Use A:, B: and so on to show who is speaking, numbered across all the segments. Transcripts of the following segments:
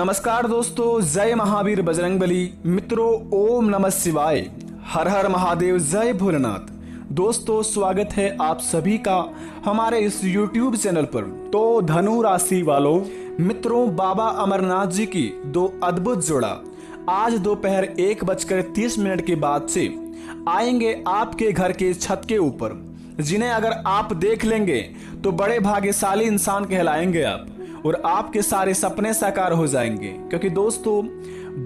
A: नमस्कार दोस्तों, जय महावीर बजरंगबली। मित्रों, ओम नमः शिवाय, हर हर महादेव, जय भोलेनाथ। दोस्तों, स्वागत है आप सभी का हमारे इस YouTube चैनल पर। तो धनु राशि वालों, मित्रों, बाबा अमरनाथ जी की दो अद्भुत जोड़ा आज दोपहर 1:30 के बाद से आएंगे आपके घर के छत के ऊपर, जिन्हें अगर आप देख लेंगे तो बड़े भाग्यशाली इंसान कहलाएंगे आप, और आपके सारे सपने साकार हो जाएंगे। क्योंकि दोस्तों,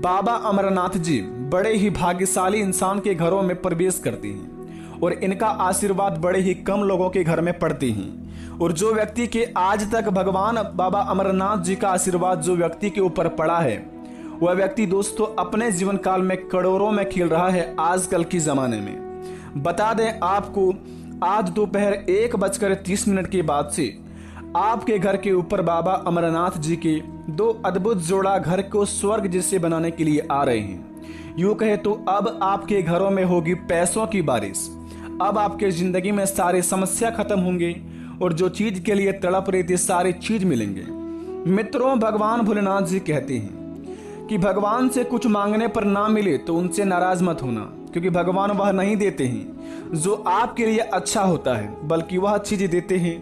A: बाबा अमरनाथ जी बड़े ही भाग्यशाली इंसान के घरों में प्रवेश करते हैं और इनका आशीर्वाद बड़े ही कम लोगों के घर में पड़ते हैं। और जो व्यक्ति के आज तक भगवान बाबा अमरनाथ जी का आशीर्वाद जो व्यक्ति के ऊपर पड़ा है, वह व्यक्ति दोस्तों अपने जीवन काल में करोड़ों में खेल रहा है आजकल के जमाने में। बता दें आपको, आज दोपहर 1:30 के बाद से आपके घर के ऊपर बाबा अमरनाथ जी के दो अद्भुत जोड़ा घर को स्वर्ग जैसे बनाने के लिए आ रहे हैं। यूं कहे तो अब आपके घरों में होगी पैसों की बारिश। अब आपके जिंदगी में सारी समस्या खत्म होंगे और जो चीज के लिए तड़प रही थी सारी चीज मिलेंगे। मित्रों, भगवान भोलेनाथ जी कहते हैं कि भगवान से कुछ मांगने पर ना मिले तो उनसे नाराज मत होना, क्योंकि भगवान वह नहीं देते हैं जो आपके लिए अच्छा होता है, बल्कि वह चीज देते हैं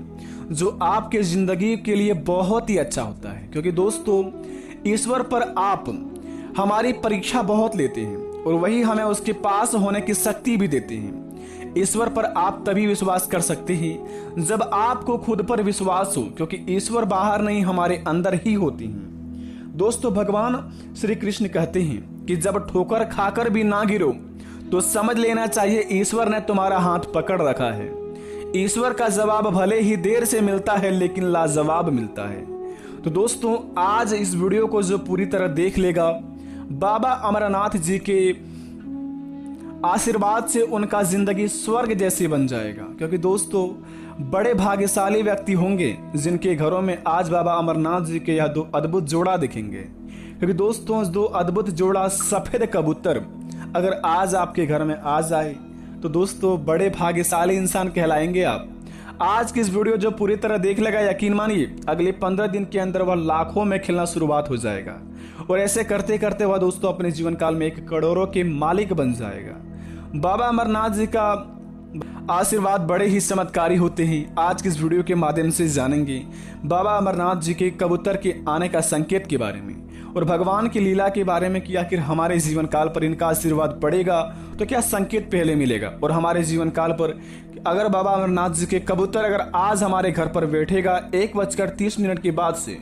A: जो आपके जिंदगी के लिए बहुत ही अच्छा होता है। क्योंकि दोस्तों, ईश्वर पर आप हमारी परीक्षा बहुत लेते हैं और वही हमें उसके पास होने की शक्ति भी देते हैं। ईश्वर पर आप तभी विश्वास कर सकते हैं जब आपको खुद पर विश्वास हो, क्योंकि ईश्वर बाहर नहीं हमारे अंदर ही होती हैं। दोस्तों, भगवान श्री कृष्ण कहते हैं कि जब ठोकर खाकर भी ना गिरो तो समझ लेना चाहिए ईश्वर ने तुम्हारा हाथ पकड़ रखा है। ईश्वर का जवाब भले ही देर से मिलता है, लेकिन लाजवाब मिलता है। तो दोस्तों, आज इस वीडियो को जो पूरी तरह देख लेगा, बाबा अमरनाथ जी के आशीर्वाद से उनका जिंदगी स्वर्ग जैसी बन जाएगा। क्योंकि दोस्तों, बड़े भाग्यशाली व्यक्ति होंगे जिनके घरों में आज बाबा अमरनाथ जी के यह दो अद्भुत जोड़ा दिखेंगे। क्योंकि दोस्तों, दो अद्भुत जोड़ा सफेद कबूतर अगर आज आपके घर में आ जाए तो दोस्तों बड़े भाग्यशाली इंसान कहलाएंगे आप। आज की इस वीडियो जो पूरी तरह देख लेगा, यकीन मानिए अगले 15 दिन के अंदर वह लाखों में खेलना शुरुआत हो जाएगा और ऐसे करते करते वह दोस्तों अपने जीवन काल में एक करोड़ों के मालिक बन जाएगा। बाबा अमरनाथ जी का आशीर्वाद बड़े ही चमत्कारी होते हैं। आज की इस वीडियो के माध्यम से जानेंगे बाबा अमरनाथ जी के कबूतर के आने का संकेत के बारे में और भगवान की लीला के बारे में कि आखिर हमारे जीवन काल पर इनका आशीर्वाद पड़ेगा तो क्या संकेत पहले मिलेगा, और हमारे जीवन काल पर अगर बाबा अमरनाथ जी के कबूतर अगर आज हमारे घर पर बैठेगा 1:30 के बाद से,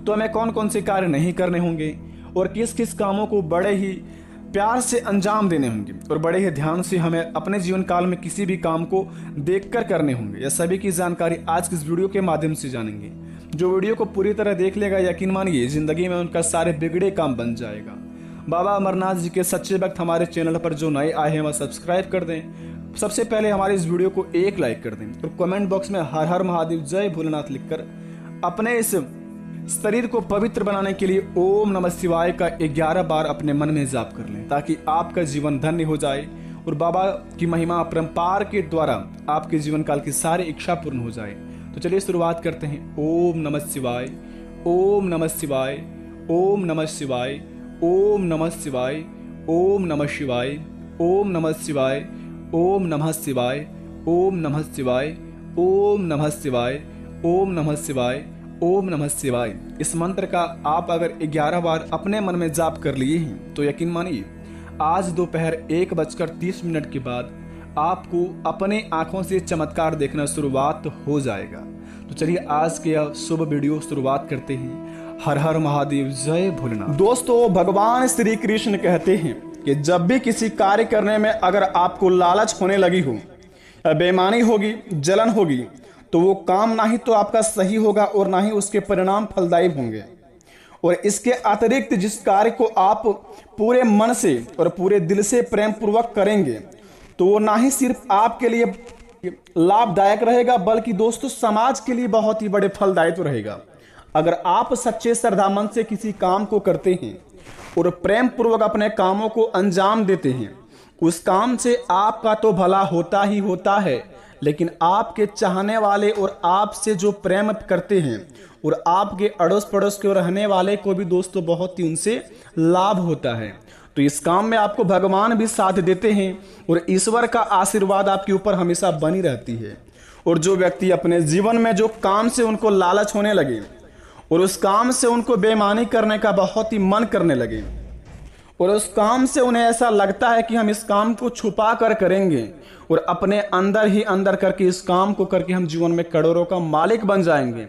A: तो हमें कौन कौन से कार्य नहीं करने होंगे और किस किस कामों को बड़े ही प्यार से अंजाम देने होंगे और बड़े ही ध्यान से हमें अपने जीवन काल में किसी भी काम को देखकर करने होंगे। यह सभी की जानकारी आज की इस वीडियो के माध्यम से जानेंगे। जो वीडियो को पूरी तरह देख लेगा, यकीन मानिए जिंदगी में उनका सारे बिगड़े काम बन जाएगा। बाबा अमरनाथ जी के सच्चे भक्त हमारे चैनल पर जो नए आए हैं वह सब्सक्राइब कर दें। सबसे पहले हमारे इस वीडियो को एक लाइक कर दें और कमेंट बॉक्स में हर हर महादेव जय भोलेनाथ लिखकर अपने इस शरीर को पवित्र बनाने के लिए ओम नमः शिवाय का 11 बार अपने मन में जाप कर लें, ताकि आपका जीवन धन्य हो जाए और बाबा की महिमा अपरंपार के द्वारा आपके जीवन काल की सारी इच्छा पूर्ण हो जाए। तो चलिए शुरुआत करते हैं। ओम नमः शिवाय, ओम नमः शिवाय, ओम नमः शिवाय, ओम नमः शिवाय, ओम नमः शिवाय, ओम नमः शिवाय, ओम नमः शिवाय, ओम नमः शिवाय, ओम नमः शिवाय, ओम नमः शिवाय, ओम नमः शिवाय। इस मंत्र का आप अगर 11 बार अपने मन में जाप कर लिए हैं तो यकीन मानिए आज दोपहर 1:30 के बाद आपको अपने आंखों से चमत्कार देखना शुरुआत हो जाएगा। तो चलिए आज के यह शुभ वीडियो शुरुआत करते हैं। हर हर महादेव, जय भोलेनाथ। दोस्तों, भगवान श्री कृष्ण कहते हैं कि जब भी किसी कार्य करने में अगर आपको लालच होने लगी हो, बेईमानी होगी, जलन होगी, तो वो काम ना ही तो आपका सही होगा और ना ही उसके परिणाम फलदायी होंगे। और इसके अतिरिक्त जिस कार्य को आप पूरे मन से और पूरे दिल से प्रेम पूर्वक करेंगे तो वो ना ही सिर्फ आपके लिए लाभदायक रहेगा, बल्कि दोस्तों समाज के लिए बहुत ही बड़े फलदायित्व रहेगा। अगर आप सच्चे श्रद्धा मन से किसी काम को करते हैं और प्रेम पूर्वक अपने कामों को अंजाम देते हैं, उस काम से आपका तो भला होता ही होता है, लेकिन आपके चाहने वाले और आपसे जो प्रेम करते हैं और आपके अड़ोस पड़ोस के रहने वाले को भी दोस्तों बहुत ही उनसे लाभ होता है। तो इस काम में आपको भगवान भी साथ देते हैं और ईश्वर का आशीर्वाद आपके ऊपर हमेशा बनी रहती है। और जो व्यक्ति अपने जीवन में जो काम से उनको लालच होने लगे और उस काम से उनको बेईमानी करने का बहुत ही मन करने लगे और उस काम से उन्हें ऐसा लगता है कि हम इस काम को छुपा कर करेंगे और अपने अंदर ही अंदर करके इस काम को करके हम जीवन में करोड़ों का मालिक बन जाएंगे।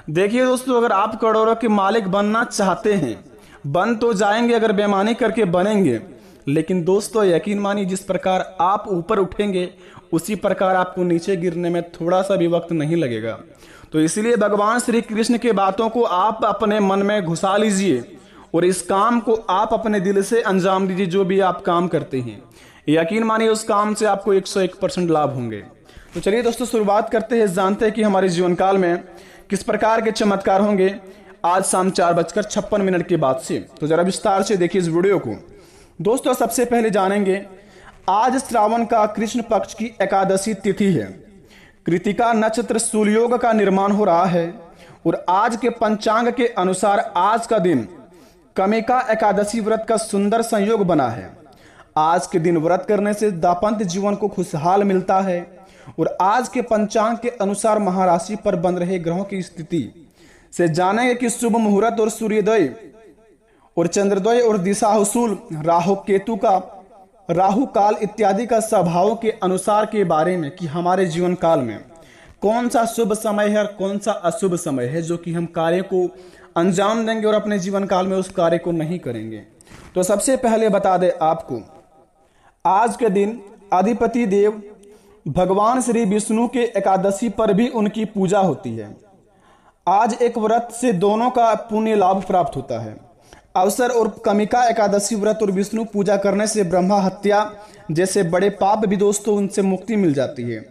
A: देखिए दोस्तों, अगर आप करोड़ों के मालिक बनना चाहते हैं, बन तो जाएंगे अगर बेईमानी करके बनेंगे, लेकिन दोस्तों यकीन मानिए जिस प्रकार आप ऊपर उठेंगे उसी प्रकार आपको नीचे गिरने में थोड़ा सा भी वक्त नहीं लगेगा। तो इसलिए भगवान श्री कृष्ण के बातों को आप अपने मन में घुसा लीजिए और इस काम को आप अपने दिल से अंजाम दीजिए। जो भी आप काम करते हैं यकीन मानिए उस काम से आपको 101% लाभ होंगे। तो चलिए दोस्तों शुरुआत करते हैं, जानते हैं कि हमारे जीवन काल में किस प्रकार के चमत्कार होंगे आज शाम 4:56 के बाद से। तो जरा विस्तार से देखिए इस वीडियो को। दोस्तों सबसे पहले जानेंगे, आज श्रावण का कृष्ण पक्ष की एकादशी तिथि है। कृतिका नक्षत्र सूर्योग का निर्माण हो रहा है और आज के पंचांग के अनुसार आज का दिन कमिका एकादशी व्रत का सुंदर संयोग बना है। आज के दिन व्रत करने से दाम्पत्य जीवन को खुशहाल मिलता है और आज के पंचांग के अनुसार महाराशि पर बन रहे ग्रहों की स्थिति से जानेंगे कि शुभ मुहूर्त और सूर्योदय और चंद्रोदय और दिशाहुसूल राहु काल इत्यादि का स्वभाव के अनुसार के बारे में कि हमारे जीवन काल में कौन सा शुभ समय है और कौन सा अशुभ समय है जो कि हम कार्य को अंजाम देंगे और अपने जीवन काल में उस कार्य को नहीं करेंगे। तो सबसे पहले बता दें आपको, आज के दिन अधिपति देव भगवान श्री विष्णु के एकादशी पर भी उनकी पूजा होती है। आज एक व्रत से दोनों का पुण्य लाभ प्राप्त होता है। अवसर और कमिका एकादशी व्रत और विष्णु पूजा करने से ब्रह्मा हत्या जैसे बड़े पाप भी दोस्तों उनसे मुक्ति मिल जाती है।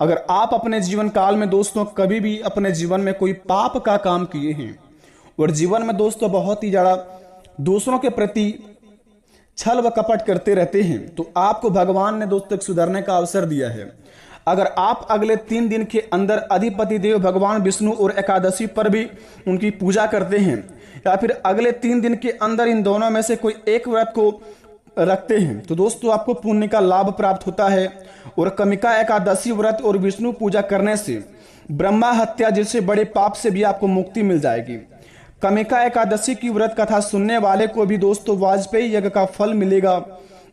A: अगर आप अपने जीवन काल में दोस्तों कभी भी अपने जीवन में कोई पाप का काम किए हैं और जीवन में दोस्तों बहुत ही ज़्यादा दूसरों के प्रति छल व कपट करते रहते हैं तो आपको भगवान ने दोस्तों सुधरने का अवसर दिया है। अगर आप अगले 3 दिन के अंदर अधिपति देव भगवान विष्णु और एकादशी पर भी उनकी पूजा करते हैं या फिर अगले 3 दिन के अंदर इन दोनों में से कोई एक व्रत को रखते हैं तो दोस्तों आपको पुण्य का लाभ प्राप्त होता है। और कमिका एकादशी व्रत और विष्णु पूजा करने से ब्रह्मा हत्या जैसे बड़े पाप से भी आपको मुक्ति मिल जाएगी। कमिका एकादशी की व्रत कथा सुनने वाले को भी दोस्तों वाजपेयी यज्ञ का फल मिलेगा,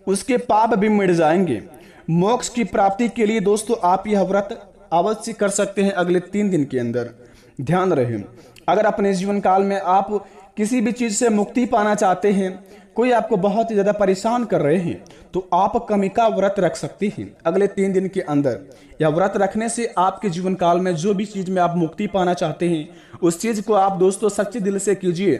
A: उसके पाप भी मिट जाएंगे। मोक्ष की प्राप्ति के लिए दोस्तों आप यह व्रत अवश्य कर सकते हैं अगले 3 दिन के अंदर। ध्यान रहे, अगर अपने जीवन काल में आप किसी भी चीज से मुक्ति पाना चाहते हैं, कोई आपको बहुत ही ज्यादा परेशान कर रहे हैं तो आप कमिका व्रत रख सकते हैं अगले 3 दिन के अंदर। यह व्रत रखने से आपके जीवन काल में जो भी चीज में आप मुक्ति पाना चाहते हैं उस चीज को आप दोस्तों सच्चे दिल से कीजिए।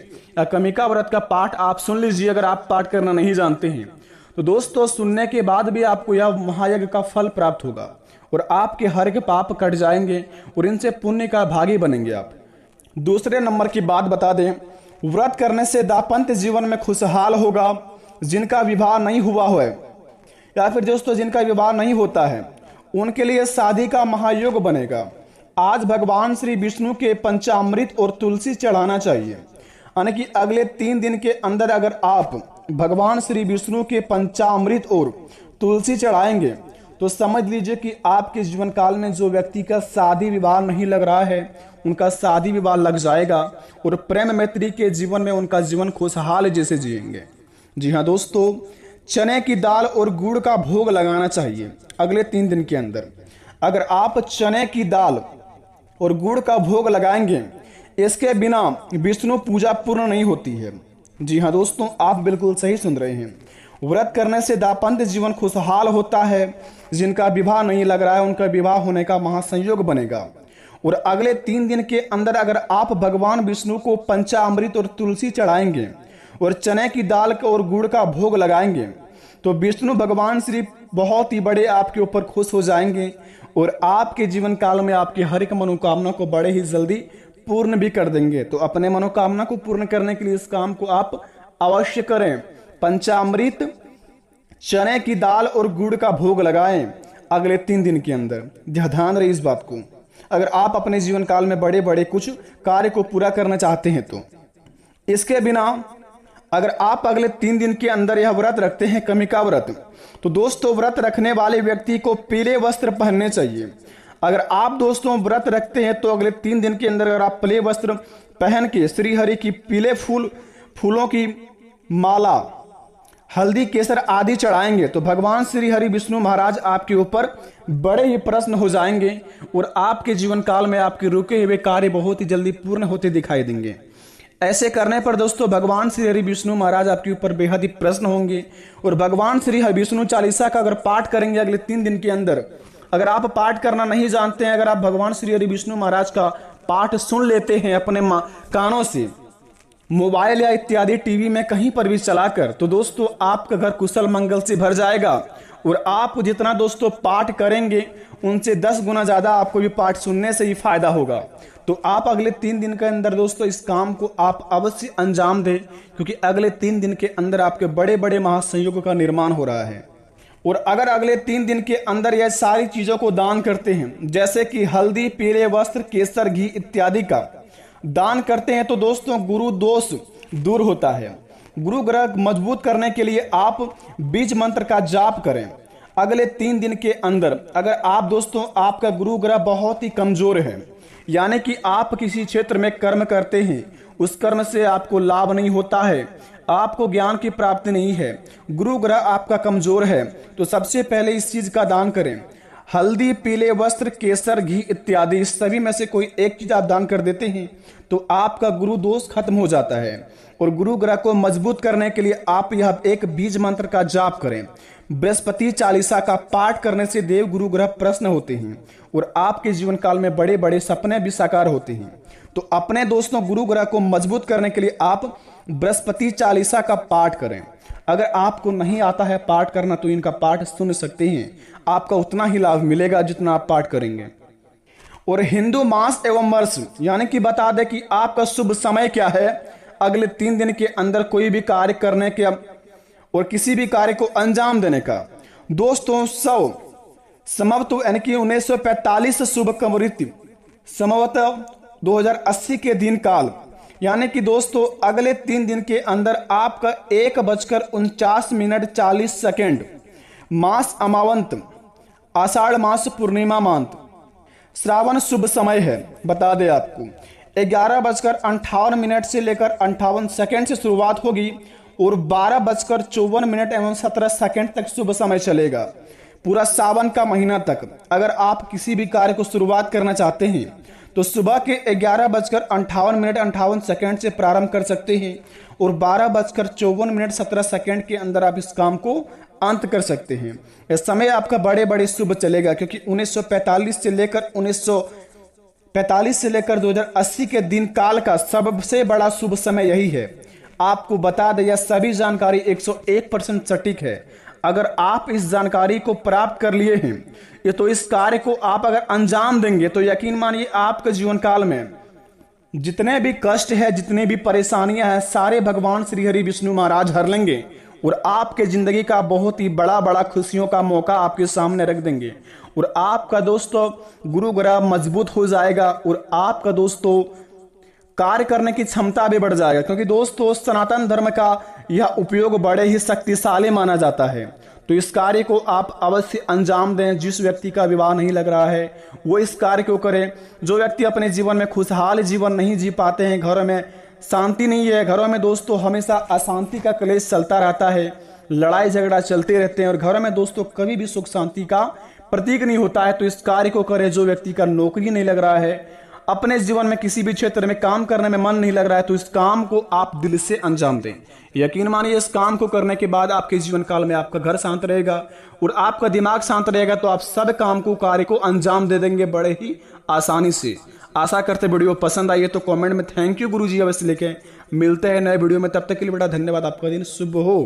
A: कमिका व्रत का पाठ आप सुन लीजिए अगर आप पाठ करना नहीं जानते हैं तो दोस्तों सुनने के बाद भी आपको यह महायज्ञ का फल प्राप्त होगा और आपके हर एक पाप कट जाएंगे और इनसे पुण्य का भागी बनेंगे आप। दूसरे नंबर की बात बता दें, व्रत करने से दाम्पत्य जीवन में खुशहाल होगा। जिनका विवाह नहीं हुआ है या फिर दोस्तों जिनका विवाह नहीं होता है उनके लिए शादी का महायोग बनेगा। आज भगवान श्री विष्णु के पंचामृत और तुलसी चढ़ाना चाहिए, यानी कि अगले 3 दिन के अंदर अगर आप भगवान श्री विष्णु के पंचामृत और तुलसी चढ़ाएंगे तो समझ लीजिए कि आपके जीवन काल में जो व्यक्ति का शादी विवाह नहीं लग रहा है उनका शादी विवाह लग जाएगा और प्रेम मैत्री के जीवन में उनका जीवन खुशहाल जैसे जिएंगे। जी हाँ दोस्तों, चने की दाल और गुड़ का भोग लगाना चाहिए अगले 3 दिन के अंदर। अगर आप चने की दाल और गुड़ का भोग लगाएंगे, इसके बिना विष्णु पूजा पूर्ण नहीं होती है। जी हाँ दोस्तों, आप बिल्कुल सही सुन रहे हैं। व्रत करने से दाम्पत्य जीवन खुशहाल होता है। जिनका विवाह नहीं लग रहा है उनका विवाह होने का महासंयोग बनेगा। और अगले 3 दिन के अंदर अगर आप भगवान विष्णु को पंचामृत और तुलसी चढ़ाएंगे और चने की दाल और गुड़ का भोग लगाएंगे तो विष्णु भगवान श्री बहुत ही बड़े आपके ऊपर खुश हो जाएंगे और आपके जीवन काल में आपकी हर एक मनोकामना को बड़े ही जल्दी पूर्ण भी कर देंगे। तो अपने मनोकामना को पूर्ण करने के लिए इस काम को आप अवश्य करें। पंचामृत, चने की दाल और गुड़ का भोग लगाएं अगले 3 दिन के अंदर। ध्यान रहे इस बात को। अगर आप अपने जीवन काल में बड़े बड़े कुछ कार्य को पूरा करना चाहते हैं तो। इसके बिना अगर आप अगले 3 दिन के अंदर यह व्रत रखते हैं, कमिका व्रत, तो दोस्तों व्रत रखने वाले व्यक्ति को पीले वस्त्र पहनने चाहिए। अगर आप दोस्तों व्रत रखते हैं तो अगले 3 दिन के अंदर अगर आप पीले वस्त्र पहन के श्री हरि की पीले फूलों की माला, हल्दी, केसर आदि चढ़ाएंगे तो भगवान श्री हरि विष्णु महाराज आपके ऊपर बड़े ही प्रसन्न हो जाएंगे और आपके जीवन काल में आपके रुके हुए कार्य बहुत ही जल्दी पूर्ण होते दिखाई देंगे। ऐसे करने पर दोस्तों भगवान श्री हरि विष्णु महाराज आपके ऊपर बेहद ही प्रसन्न होंगे और भगवान श्री हरि विष्णु चालीसा का अगर पाठ करेंगे अगले 3 दिन के अंदर, अगर आप पाठ करना नहीं जानते हैं, अगर आप भगवान श्री हरि विष्णु महाराज का पाठ सुन लेते हैं अपने कानों से, मोबाइल या इत्यादि टीवी में कहीं पर भी चलाकर, तो दोस्तों आपका घर कुशल मंगल से भर जाएगा और आप जितना दोस्तों पाठ करेंगे उनसे 10 गुना ज्यादा आपको भी पाठ सुनने से ही फायदा होगा। तो आप अगले 3 दिन के अंदर दोस्तों इस काम को आप अवश्य अंजाम दें, क्योंकि अगले 3 दिन के अंदर आपके बड़े बड़े महासंयोग का निर्माण हो रहा है। और अगर अगले 3 दिन के अंदर यह सारी चीजों को दान करते हैं, जैसे कि हल्दी, पीले वस्त्र, केसर, घी इत्यादि का दान करते हैं, तो दोस्तों गुरु दोष दूर होता है। गुरु ग्रह मजबूत करने के लिए आप बीज मंत्र का जाप करें। अगले 3 दिन के अंदर अगर आप दोस्तों आपका गुरु ग्रह बहुत ही कमजोर है, यानी कि आप किसी क्षेत्र में कर्म करते हैं, उस कर्म से आपको लाभ नहीं होता है, आपको ज्ञान की प्राप्ति नहीं है, गुरु ग्रह आपका कमजोर है, तो सबसे पहले इस चीज का दान करें। हल्दी, पीले वस्त्र, केसर, घी इत्यादि सभी में से कोई एक चीज आप दान कर देते हैं तो आपका गुरु दोष खत्म हो जाता है। और गुरु ग्रह को मजबूत करने के लिए आप यह एक बीज मंत्र का जाप करें। बृहस्पति चालीसा का पाठ करने से देव गुरु ग्रह प्रसन्न होते हैं और आपके जीवन काल में बड़े बड़े सपने भी साकार होते हैं। तो अपने दोस्तों गुरु ग्रह को मजबूत करने के लिए आप बृहस्पति चालीसा का पाठ करें। अगर आपको नहीं आता है पाठ करना तो इनका पाठ सुन सकते हैं, आपका उतना ही लाभ मिलेगा जितना आप पाठ करेंगे। और हिंदू मास एवं वर्ष यानी कि बता दें कि आपका शुभ समय क्या है अगले 3 दिन के अंदर कोई भी कार्य करने के और किसी भी कार्य को अंजाम देने का। दोस्तों संभवतः यानी कि 1945 शुभ कमृति संभवतः 2080 के दिन काल, यानी कि दोस्तों अगले 3 दिन के अंदर आपका 1:49:40 मास अमावंत, आषाढ़ मास पूर्णिमा मांत, श्रावण शुभ समय है। बता दें आपको 11:58 से लेकर 58 से शुरुआत होगी और 12:54 तक शुभ समय चलेगा, पूरा सावन का महीना तक। अगर आप किसी भी कार्य को शुरुआत करना चाहते हैं तो सुबह के 11:58 से प्रारंभ कर सकते हैं और 12:54 के अंदर आप इस काम को अंत कर सकते हैं। इस समय आपका बड़े बड़े शुभ चलेगा, क्योंकि 1945 से लेकर 2080 के दिन काल का सबसे बड़ा शुभ समय यही है। आपको बता दें यह सभी जानकारी 101% सटीक है। अगर आप इस जानकारी को प्राप्त कर लिए हैं ये तो इस कार्य को आप अगर अंजाम देंगे तो यकीन मानिए आपके जीवन काल में जितने भी कष्ट है, जितने भी परेशानियां हैं, सारे भगवान श्री हरि विष्णु महाराज हर लेंगे और आपके जिंदगी का बहुत ही बड़ा खुशियों का मौका आपके सामने रख देंगे और आपका दोस्तों गुरु ग्रह मजबूत हो जाएगा और आपका दोस्तों कार्य करने की क्षमता भी बढ़ जाएगा, क्योंकि दोस्तों सनातन धर्म का यह उपयोग बड़े ही शक्तिशाली माना जाता है। तो इस कार्य को आप अवश्य अंजाम दें। जिस व्यक्ति का विवाह नहीं लग रहा है वो इस कार्य को करें। जो व्यक्ति अपने जीवन में खुशहाल जीवन नहीं जी पाते हैं, घरों में शांति नहीं है, घरों में दोस्तों हमेशा अशांति का क्लेश चलता रहता है, लड़ाई झगड़ा चलते रहते हैं और घरों में दोस्तों कभी भी सुख शांति का प्रतीक नहीं होता है, तो इस कार्य को करें। जो व्यक्ति का नौकरी नहीं लग रहा है, अपने जीवन में किसी भी क्षेत्र में काम करने में मन नहीं लग रहा है, तो इस काम को आप दिल से अंजाम दें। यकीन मानिए इस काम को करने के बाद आपके जीवन काल में आपका घर शांत रहेगा और आपका दिमाग शांत रहेगा, तो आप सब काम को कार्य को अंजाम दे देंगे बड़े ही आसानी से। आशा करते वीडियो पसंद आई है तो कमेंट में थैंक यू गुरुजी अवश्य लिखें। मिलते हैं नए वीडियो में, तब तक के लिए बड़ा धन्यवाद। आपका दिन शुभ हो।